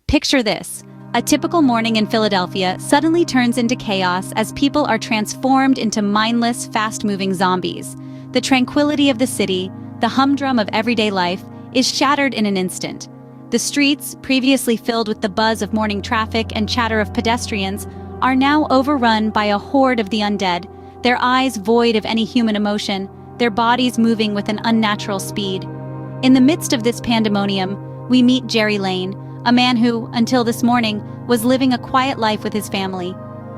Picture this. A typical morning in Philadelphia suddenly turns into chaos as people are transformed into mindless, fast-moving zombies. The tranquility of the city, the humdrum of everyday life, is shattered in an instant. The streets, previously filled with the buzz of morning traffic and chatter of pedestrians, are now overrun by a horde of the undead, their eyes void of any human emotion, their bodies moving with an unnatural speed. In the midst of this pandemonium, we meet Gerry Lane, a man who, until this morning, was living a quiet life with his family.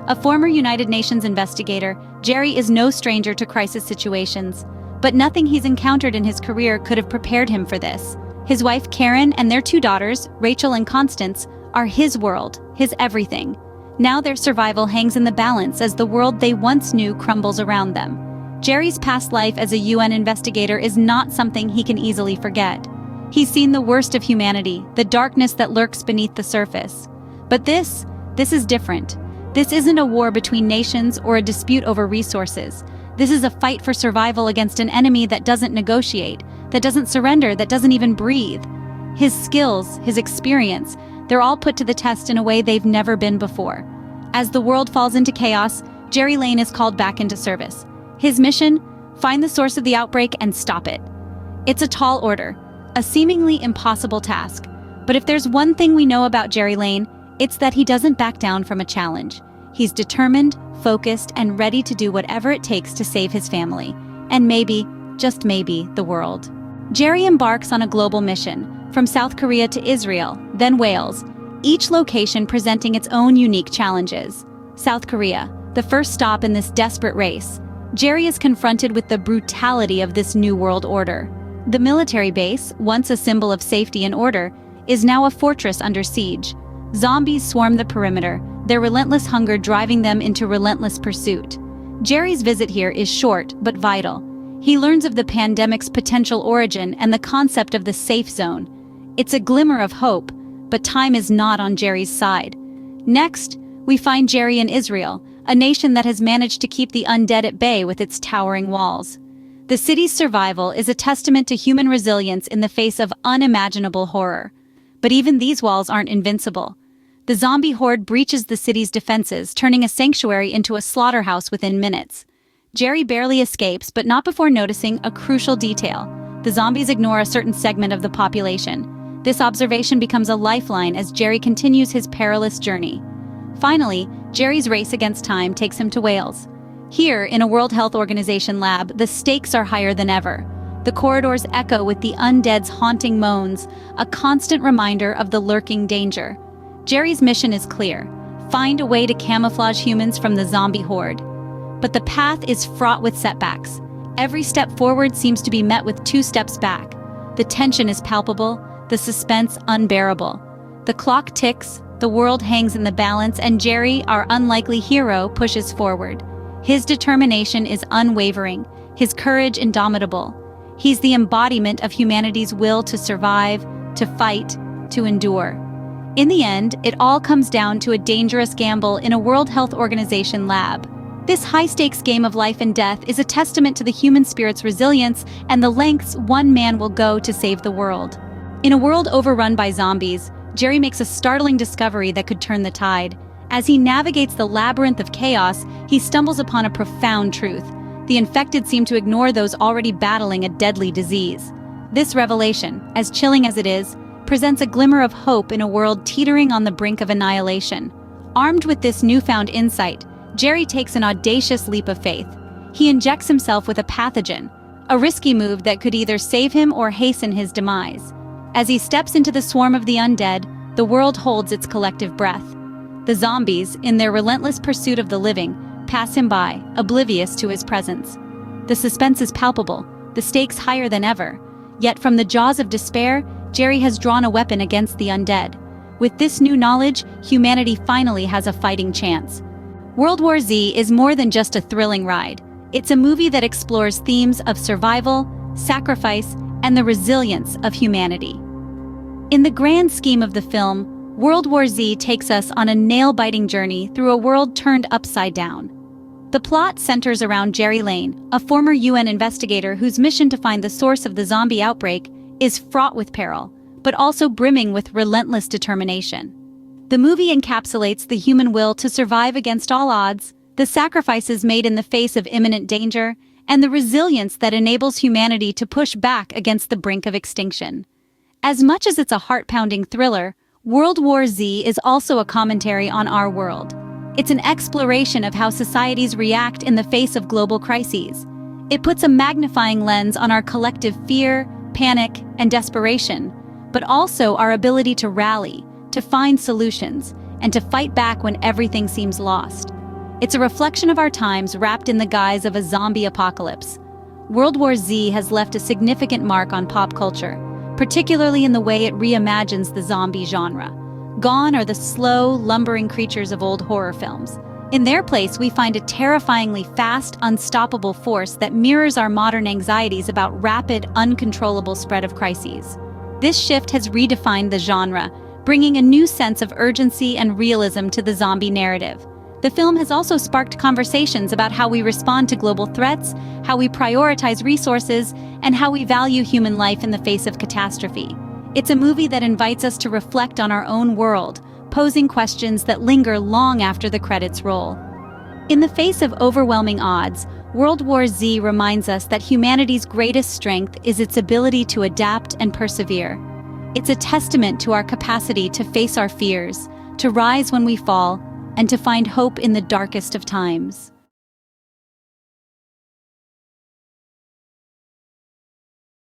A former United Nations investigator, Gerry is no stranger to crisis situations, but nothing he's encountered in his career could have prepared him for this. His wife Karen and their 2 daughters, Rachel and Constance, are his world, his everything. Now their survival hangs in the balance as the world they once knew crumbles around them. Gerry's past life as a UN investigator is not something he can easily forget. He's seen the worst of humanity, the darkness that lurks beneath the surface. But this is different. This isn't a war between nations or a dispute over resources. This is a fight for survival against an enemy that doesn't negotiate, that doesn't surrender, that doesn't even breathe. His skills, his experience, they're all put to the test in a way they've never been before. As the world falls into chaos, Gerry Lane is called back into service. His mission? Find the source of the outbreak and stop it. It's a tall order, a seemingly impossible task. But if there's one thing we know about Gerry Lane, it's that he doesn't back down from a challenge. He's determined, focused, and ready to do whatever it takes to save his family, and maybe, just maybe, the world. Gerry embarks on a global mission, from South Korea to Israel, then Wales, each location presenting its own unique challenges. South Korea, the first stop in this desperate race. Gerry is confronted with the brutality of this new world order. The military base, once a symbol of safety and order, is now a fortress under siege. Zombies swarm the perimeter, their relentless hunger driving them into relentless pursuit. Gerry's visit here is short but vital. He learns of the pandemic's potential origin and the concept of the safe zone. It's a glimmer of hope, but time is not on Gerry's side. Next, we find Gerry in Israel, a nation that has managed to keep the undead at bay with its towering walls. The city's survival is a testament to human resilience in the face of unimaginable horror. But even these walls aren't invincible. The zombie horde breaches the city's defenses, turning a sanctuary into a slaughterhouse within minutes. Gerry barely escapes, but not before noticing a crucial detail. The zombies ignore a certain segment of the population. This observation becomes a lifeline as Gerry continues his perilous journey. Finally, Gerry's race against time takes him to Wales. Here, in a World Health Organization lab, the stakes are higher than ever. The corridors echo with the undead's haunting moans, a constant reminder of the lurking danger. Gerry's mission is clear: find a way to camouflage humans from the zombie horde. But the path is fraught with setbacks. Every step forward seems to be met with 2 steps back. The tension is palpable, the suspense unbearable. The clock ticks, the world hangs in the balance, and Gerry, our unlikely hero, pushes forward. His determination is unwavering, his courage indomitable. He's the embodiment of humanity's will to survive, to fight, to endure. In the end, it all comes down to a dangerous gamble in a World Health Organization lab. This high-stakes game of life and death is a testament to the human spirit's resilience and the lengths one man will go to save the world. In a world overrun by zombies, Gerry makes a startling discovery that could turn the tide. As he navigates the labyrinth of chaos, he stumbles upon a profound truth. The infected seem to ignore those already battling a deadly disease. This revelation, as chilling as it is, presents a glimmer of hope in a world teetering on the brink of annihilation. Armed with this newfound insight, Gerry takes an audacious leap of faith. He injects himself with a pathogen, a risky move that could either save him or hasten his demise. As he steps into the swarm of the undead, the world holds its collective breath. The zombies, in their relentless pursuit of the living, pass him by, oblivious to his presence. The suspense is palpable, the stakes higher than ever. Yet from the jaws of despair, Gerry has drawn a weapon against the undead. With this new knowledge, humanity finally has a fighting chance. World War Z is more than just a thrilling ride. It's a movie that explores themes of survival, sacrifice, and the resilience of humanity. In the grand scheme of the film, World War Z takes us on a nail-biting journey through a world turned upside down. The plot centers around Gerry Lane, a former UN investigator whose mission to find the source of the zombie outbreak is fraught with peril, but also brimming with relentless determination. The movie encapsulates the human will to survive against all odds, the sacrifices made in the face of imminent danger, and the resilience that enables humanity to push back against the brink of extinction. As much as it's a heart-pounding thriller, World War Z is also a commentary on our world. It's an exploration of how societies react in the face of global crises. It puts a magnifying lens on our collective fear, panic, and desperation, but also our ability to rally, to find solutions, and to fight back when everything seems lost. It's a reflection of our times wrapped in the guise of a zombie apocalypse. World War Z has left a significant mark on pop culture, particularly in the way it reimagines the zombie genre. Gone are the slow, lumbering creatures of old horror films. In their place, we find a terrifyingly fast, unstoppable force that mirrors our modern anxieties about rapid, uncontrollable spread of crises. This shift has redefined the genre, bringing a new sense of urgency and realism to the zombie narrative. The film has also sparked conversations about how we respond to global threats, how we prioritize resources, and how we value human life in the face of catastrophe. It's a movie that invites us to reflect on our own world, posing questions that linger long after the credits roll. In the face of overwhelming odds, World War Z reminds us that humanity's greatest strength is its ability to adapt and persevere. It's a testament to our capacity to face our fears, to rise when we fall, and to find hope in the darkest of times.